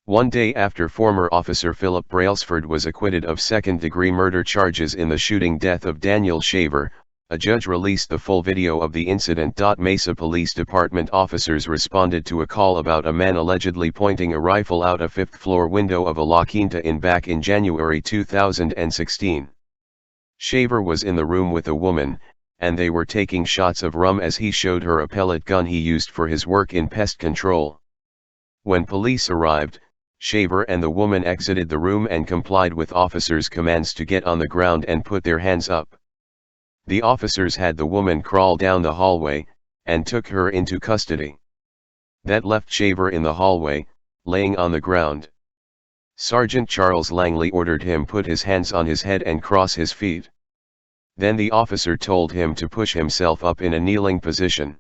One day after former officer Philip Brailsford was acquitted of second-degree murder charges in the shooting death of Daniel Shaver, a judge released the full video of the incident. Mesa Police Department officers responded to a call about a man allegedly pointing a rifle out a fifth-floor window of a La Quinta Inn back in January 2016. Shaver was in the room with a woman, and they were taking shots of rum as he showed her a pellet gun he used for his work in pest control. When police arrived, Shaver and the woman exited the room and complied with officers' commands to get on the ground and put their hands up. The officers had the woman crawl down the hallway, and took her into custody. That left Shaver in the hallway, laying on the ground. Sergeant Charles Langley ordered him put his hands on his head and cross his feet. Then the officer told him to push himself up in a kneeling position.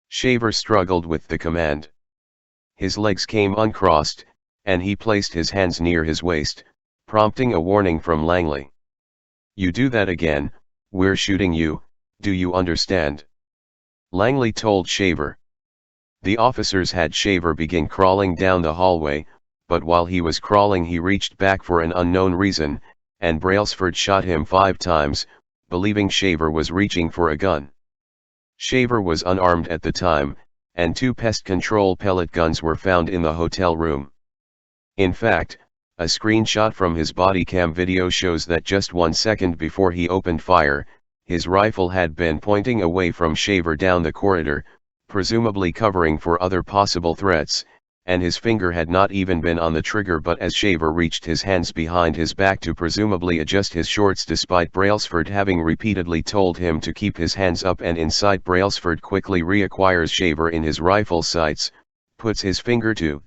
Shaver struggled with the command. His legs came uncrossed, and he placed his hands near his waist, prompting a warning from Langley. "You do that again, we're shooting you, do you understand?" Langley told Shaver. The officers had Shaver begin crawling down the hallway, but while he was crawling he reached back for an unknown reason, and Brailsford shot him 5 times, believing Shaver was reaching for a gun. Shaver was unarmed at the time, and 2 pest control pellet guns were found in the hotel room. In fact, a screenshot from his body cam video shows that just 1 second before he opened fire, his rifle had been pointing away from Shaver down the corridor, presumably covering for other possible threats, and his finger had not even been on the trigger. But as Shaver reached his hands behind his back to presumably adjust his shorts, despite Brailsford having repeatedly told him to keep his hands up and in sight, Brailsford quickly reacquires Shaver in his rifle sights, puts his finger to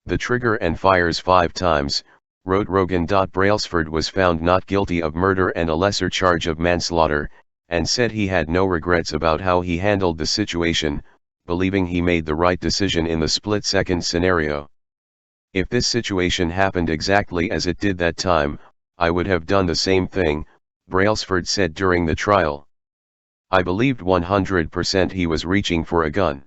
the trigger and fires 5 times, wrote Rogan. Brailsford was found not guilty of murder and a lesser charge of manslaughter, and said he had no regrets about how he handled the situation, believing he made the right decision in the split-second scenario. "If this situation happened exactly as it did that time, I would have done the same thing," Brailsford said during the trial. "I believed 100% he was reaching for a gun.